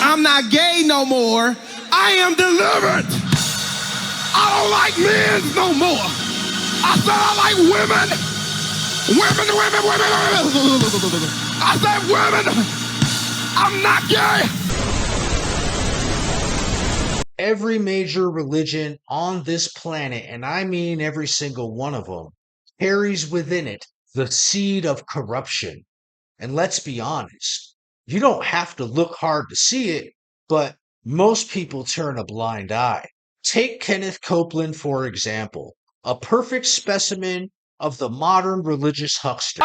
I'm not gay no more. I am delivered. I don't like men no more. I said I like women. Women. I said women. I'm not gay. Every major religion on this planet, and I mean every single one of them, carries within it the seed of corruption. And let's be honest, you don't have to look hard to see it, but most people turn a blind eye. Take Kenneth Copeland, for example, a perfect specimen of the modern religious huckster.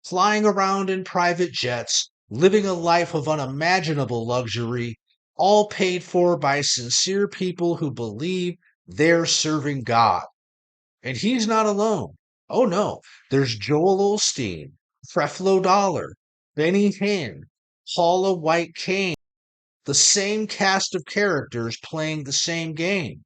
Flying around in private jets, living a life of unimaginable luxury, all paid for by sincere people who believe they're serving God. And he's not alone. Oh no, there's Joel Osteen, Creflo Dollar, Benny Hinn, Paula White Cain, the same cast of characters playing the same game,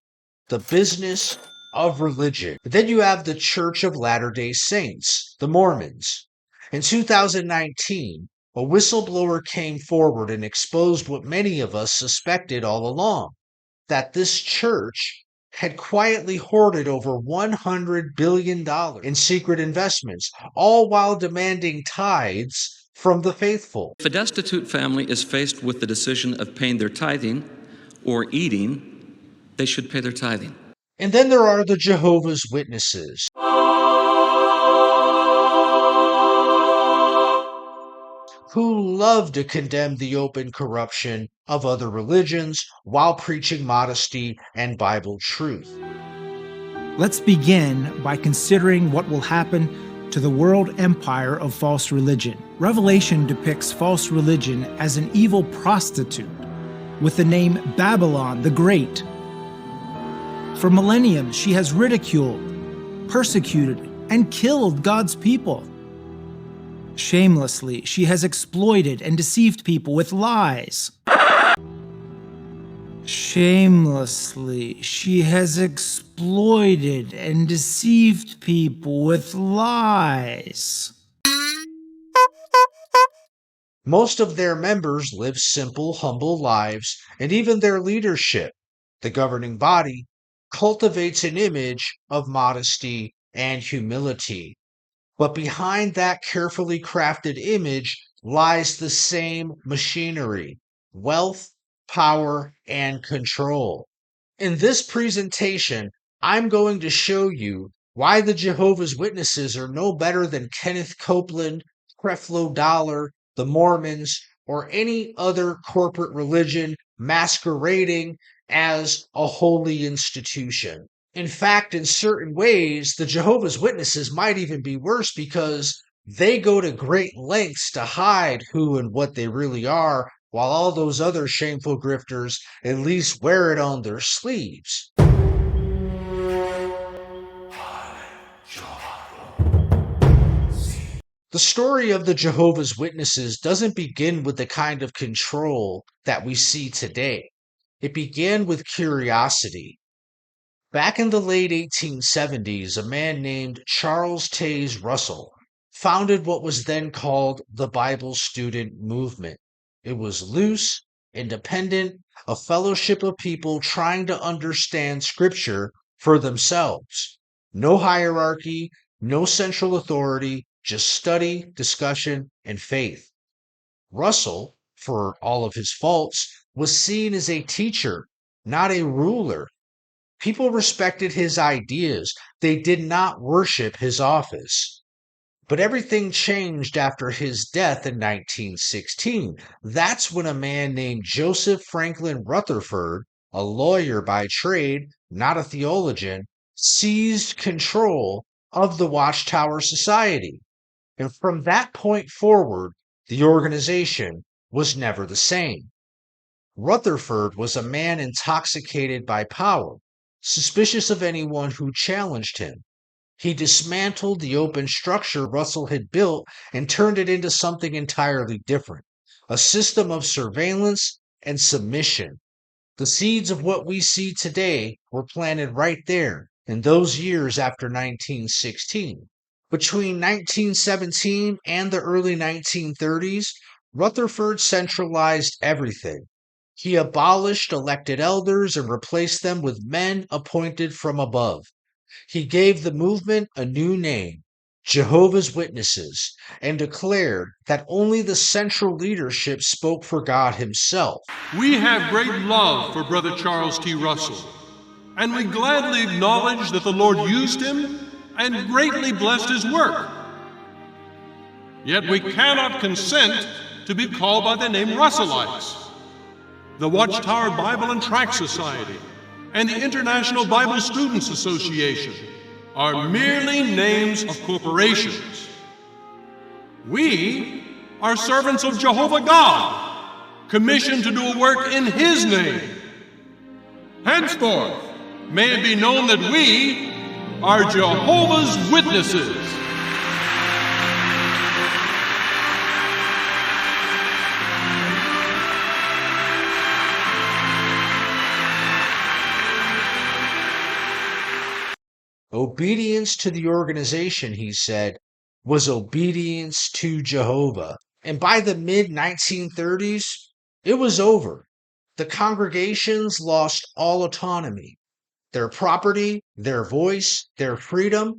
the business of religion. Then you have the Church of Latter-day Saints, the Mormons. In 2019, a whistleblower came forward and exposed what many of us suspected all along, that this church had quietly hoarded over $100 billion in secret investments, all while demanding tithes from the faithful. If a destitute family is faced with the decision of paying their tithing or eating, they should pay their tithing. And then there are the Jehovah's Witnesses, who love to condemn the open corruption of other religions while preaching modesty and Bible truth. Let's begin by considering what will happen to the world empire of false religion. Revelation depicts false religion as an evil prostitute with the name Babylon the Great. For millenniums, she has ridiculed, persecuted, and killed God's people. Shamelessly, she has exploited and deceived people with lies. Shamelessly, she has exploited and deceived people with lies. Most of their members live simple, humble lives, and even their leadership, the governing body, cultivates an image of modesty and humility. But behind that carefully crafted image lies the same machinery: wealth, power, and control. In this presentation, I'm going to show you why the Jehovah's Witnesses are no better than Kenneth Copeland, Creflo Dollar, the Mormons, or any other corporate religion masquerading as a holy institution. In fact, in certain ways, the Jehovah's Witnesses might even be worse because they go to great lengths to hide who and what they really are, while all those other shameful grifters at least wear it on their sleeves. The story of the Jehovah's Witnesses doesn't begin with the kind of control that we see today. It began with curiosity. Back in the late 1870s, a man named Charles Taze Russell founded what was then called the Bible Student Movement. It was loose, independent, a fellowship of people trying to understand Scripture for themselves. No hierarchy, no central authority, just study, discussion, and faith. Russell, for all of his faults, was seen as a teacher, not a ruler. People respected his ideas. They did not worship his office. But everything changed after his death in 1916. That's when a man named Joseph Franklin Rutherford, a lawyer by trade, not a theologian, seized control of the Watchtower Society. And from that point forward, the organization was never the same. Rutherford was a man intoxicated by power, suspicious of anyone who challenged him. He dismantled the open structure Russell had built and turned it into something entirely different, a system of surveillance and submission. The seeds of what we see today were planted right there in those years after 1916. Between 1917 and the early 1930s, Rutherford centralized everything. He abolished elected elders and replaced them with men appointed from above. He gave the movement a new name, Jehovah's Witnesses, and declared that only the central leadership spoke for God Himself. We have great love for Brother Charles T. Russell, and we gladly acknowledge that the Lord used him and greatly blessed his work. Yet we cannot consent to be called by the name Russellites. The Watchtower Bible and Tract Society and the International Bible Students Association are merely names of corporations. We are servants of Jehovah God, commissioned to do a work in His name. Henceforth, may it be known that we are Jehovah's Witnesses. Obedience to the organization, he said, was obedience to Jehovah. And by the mid-1930s, it was over. The congregations lost all autonomy. Their property, their voice, their freedom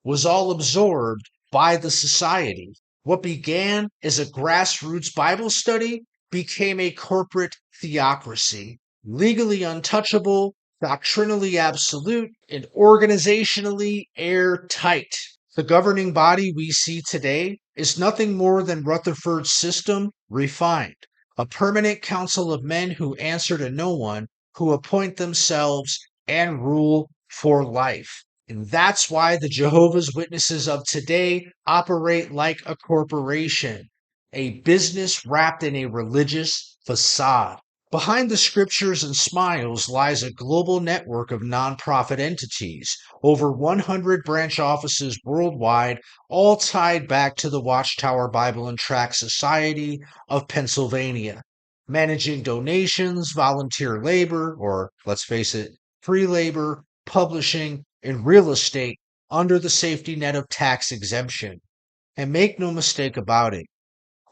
was all absorbed by the society. What began as a grassroots Bible study became a corporate theocracy, legally untouchable, doctrinally absolute, and organizationally airtight. The governing body we see today is nothing more than Rutherford's system refined, a permanent council of men who answer to no one, who appoint themselves and rule for life. And that's why the Jehovah's Witnesses of today operate like a corporation, a business wrapped in a religious facade. Behind the scriptures and smiles lies a global network of nonprofit entities, over 100 branch offices worldwide, all tied back to the Watchtower Bible and Tract Society of Pennsylvania, managing donations, volunteer labor, or let's face it, free labor, publishing, and real estate under the safety net of tax exemption. And make no mistake about it,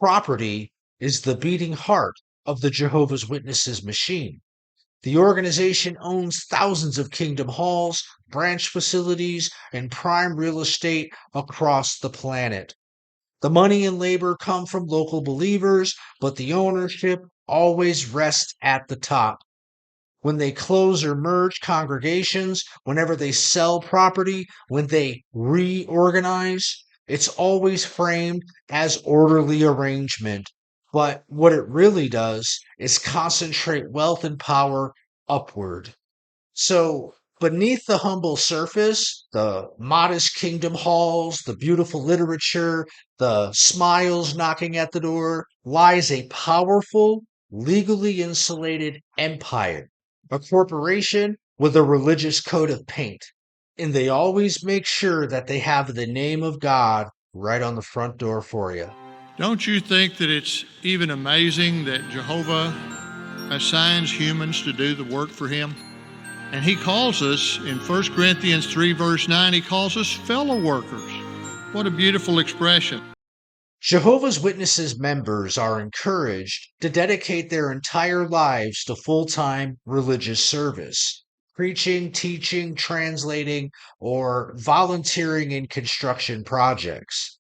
property is the beating heart of the Jehovah's Witnesses machine. The organization owns thousands of kingdom halls, branch facilities, and prime real estate across the planet. The money and labor come from local believers, but the ownership always rests at the top. When they close or merge congregations, whenever they sell property, when they reorganize, it's always framed as orderly arrangement. But what it really does is concentrate wealth and power upward. So, beneath the humble surface, the modest kingdom halls, the beautiful literature, the smiles knocking at the door, lies a powerful, legally insulated empire, a corporation with a religious coat of paint. And they always make sure that they have the name of God right on the front door for you. Don't you think that it's even amazing that Jehovah assigns humans to do the work for Him? And He calls us, in 1 Corinthians 3 verse 9, He calls us fellow workers. What a beautiful expression. Jehovah's Witnesses members are encouraged to dedicate their entire lives to full-time religious service, preaching, teaching, translating, or volunteering in construction projects.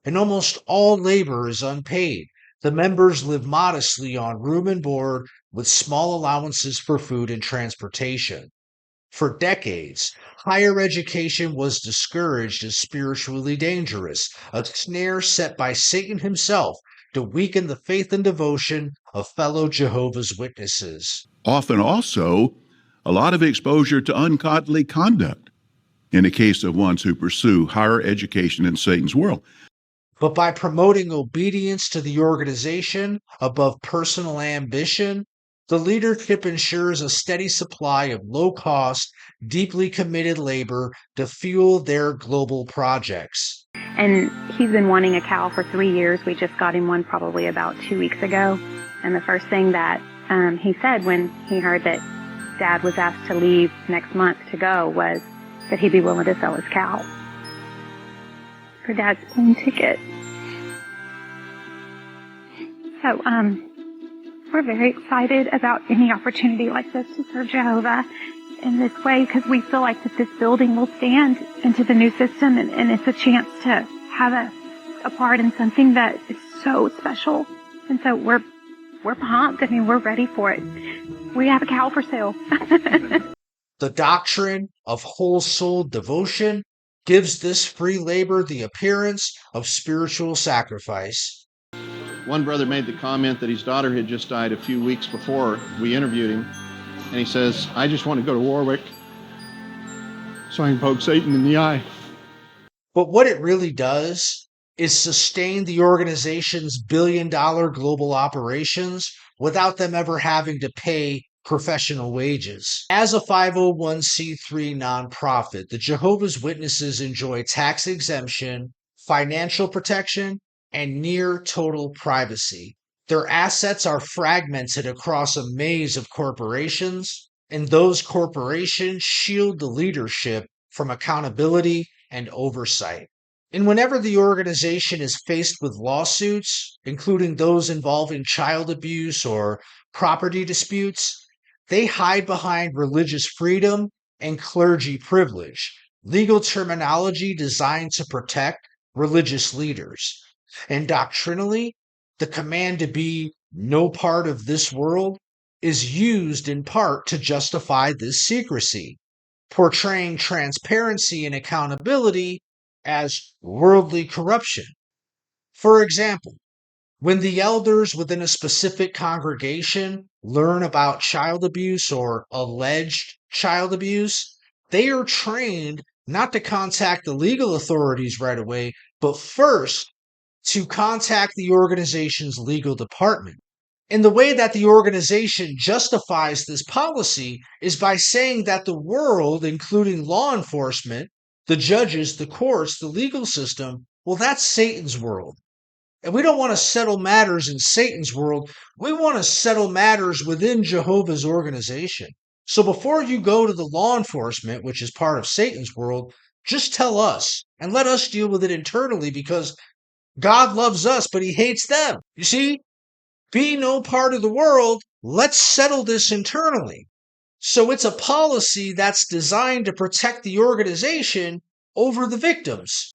And almost all labor is unpaid. The members live modestly on room and board with small allowances for food and transportation. For decades, higher education was discouraged as spiritually dangerous, a snare set by Satan himself to weaken the faith and devotion of fellow Jehovah's Witnesses. Often also, a lot of exposure to ungodly conduct in the case of ones who pursue higher education in Satan's world. But by promoting obedience to the organization above personal ambition, the leadership ensures a steady supply of low-cost, deeply committed labor to fuel their global projects. And he's been wanting a cow for 3 years. We just got him one probably about 2 weeks ago. And the first thing that he said when he heard that Dad was asked to leave next month to go was that he'd be willing to sell his cow. for Dad's plane ticket. So, we're very excited about any opportunity like this to serve Jehovah in this way, because we feel like that this building will stand into the new system, and it's a chance to have a part in something that is so special. And so we're pumped. I mean, we're ready for it. We have a cow for sale. The doctrine of whole soul devotion gives this free labor the appearance of spiritual sacrifice. One brother made the comment that his daughter had just died a few weeks before we interviewed him. And he says, I just want to go to Warwick so I can poke Satan in the eye. But what it really does is sustain the organization's billion-dollar global operations without them ever having to pay professional wages. As a 501c3 nonprofit, the Jehovah's Witnesses enjoy tax exemption, financial protection, and near total privacy. Their assets are fragmented across a maze of corporations, and those corporations shield the leadership from accountability and oversight. And whenever the organization is faced with lawsuits, including those involving child abuse or property disputes, they hide behind religious freedom and clergy privilege, legal terminology designed to protect religious leaders. And doctrinally, the command to be no part of this world is used in part to justify this secrecy, portraying transparency and accountability as worldly corruption. For example, when the elders within a specific congregation learn about child abuse or alleged child abuse, they are trained not to contact the legal authorities right away, but first to contact the organization's legal department. And the way that the organization justifies this policy is by saying that the world, including law enforcement, the judges, the courts, the legal system, well, that's Satan's world. And we don't want to settle matters in Satan's world. We want to settle matters within Jehovah's organization. So before you go to the law enforcement, which is part of Satan's world, just tell us and let us deal with it internally, because God loves us, but he hates them. You see, be no part of the world. Let's settle this internally. So it's a policy that's designed to protect the organization over the victims.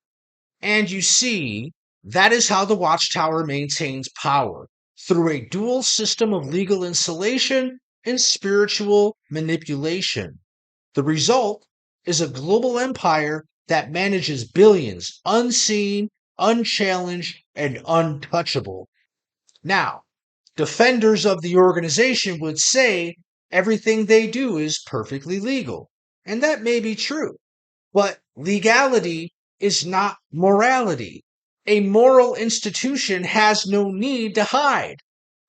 And you see, that is how the Watchtower maintains power, through a dual system of legal insulation and spiritual manipulation. The result is a global empire that manages billions, unseen, unchallenged, and untouchable. Now, defenders of the organization would say everything they do is perfectly legal, and that may be true, but legality is not morality. A moral institution has no need to hide.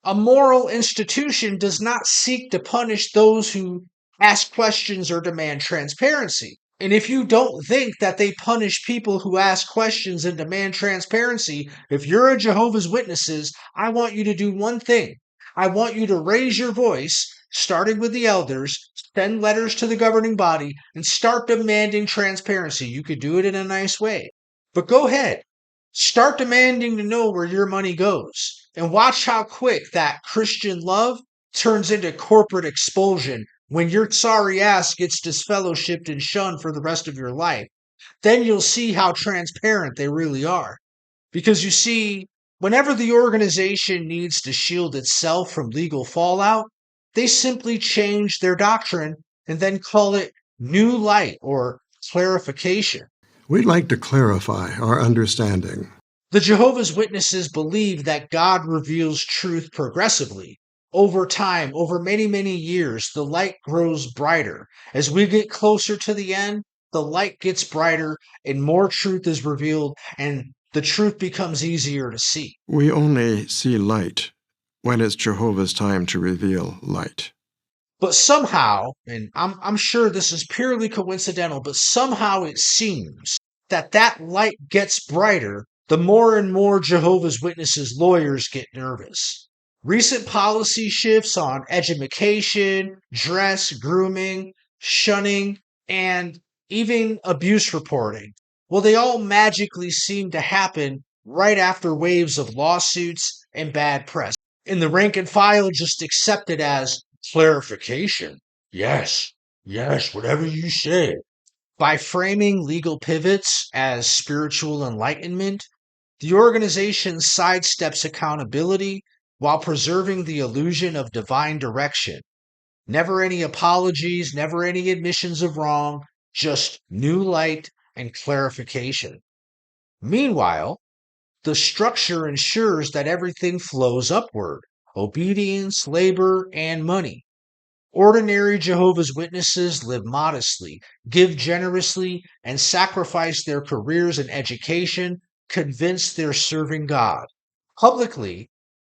A moral institution does not seek to punish those who ask questions or demand transparency. And if you don't think that they punish people who ask questions and demand transparency, if you're a Jehovah's Witnesses, I want you to do one thing. I want you to raise your voice, starting with the elders, send letters to the governing body, and start demanding transparency. You could do it in a nice way. But go ahead. Start demanding to know where your money goes. And watch how quick that Christian love turns into corporate expulsion when your sorry ass gets disfellowshipped and shunned for the rest of your life. Then you'll see how transparent they really are. Because you see, whenever the organization needs to shield itself from legal fallout, they simply change their doctrine and then call it new light or clarification. We'd like to clarify our understanding. The Jehovah's Witnesses believe that God reveals truth progressively. Over time, over many, many years, the light grows brighter. As we get closer to the end, the light gets brighter and more truth is revealed, and the truth becomes easier to see. We only see light when it's Jehovah's time to reveal light. But somehow, and I'm sure this is purely coincidental, but somehow it seems that that light gets brighter the more and more Jehovah's Witnesses lawyers get nervous. Recent policy shifts on education, dress, grooming, shunning, and even abuse reporting Well, they all magically seem to happen right after waves of lawsuits and bad press. And the rank and file just accept it as clarification. Yes, yes, whatever you say. By framing legal pivots as spiritual enlightenment, the organization sidesteps accountability while preserving the illusion of divine direction. Never any apologies, never any admissions of wrong, just new light and clarification. Meanwhile, the structure ensures that everything flows upward: obedience, labor, and money. Ordinary Jehovah's Witnesses live modestly, give generously, and sacrifice their careers and education, convinced they're serving God. Publicly,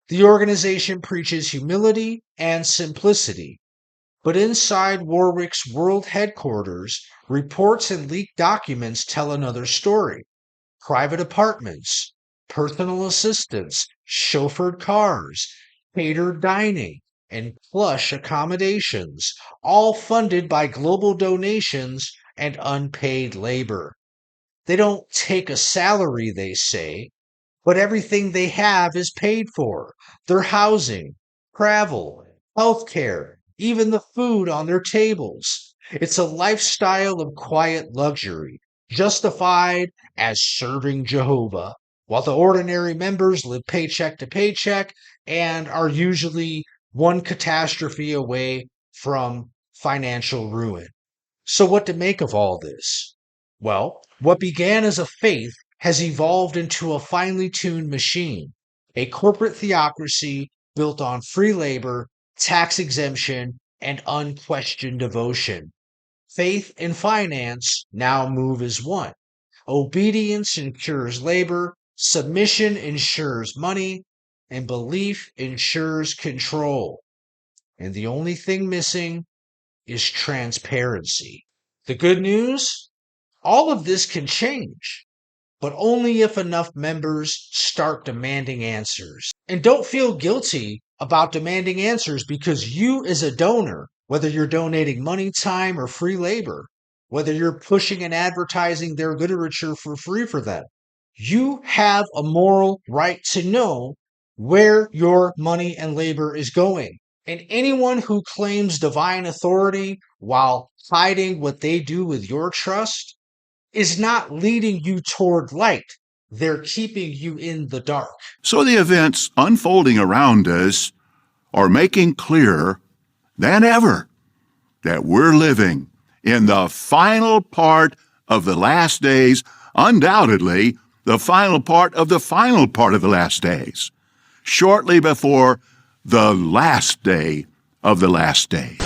the organization preaches humility and simplicity, but inside Warwick's world headquarters, reports and leaked documents tell another story. Private apartments, personal assistants, chauffeured cars, catered dining, and plush accommodations, all funded by global donations and unpaid labor. They don't take a salary, they say, but everything they have is paid for: their housing, travel, healthcare, even the food on their tables. It's a lifestyle of quiet luxury, justified as serving Jehovah, while the ordinary members live paycheck to paycheck and are usually one catastrophe away from financial ruin. So, what to make of all this? Well, what began as a faith has evolved into a finely tuned machine, a corporate theocracy built on free labor, tax exemption, and unquestioned devotion. Faith and finance now move as one. Obedience ensures labor, submission ensures money, and belief ensures control. And the only thing missing is transparency. The good news? All of this can change, but only if enough members start demanding answers. And don't feel guilty about demanding answers, because you, as a donor, whether you're donating money, time, or free labor, whether you're pushing and advertising their literature for free for them, you have a moral right to know where your money and labor is going. And anyone who claims divine authority while hiding what they do with your trust is not leading you toward light. They're keeping you in the dark. So the events unfolding around us are making clearer than ever that we're living in the final part of the last days, undoubtedly the final part of the final part of the last days, shortly before the last day of the last days.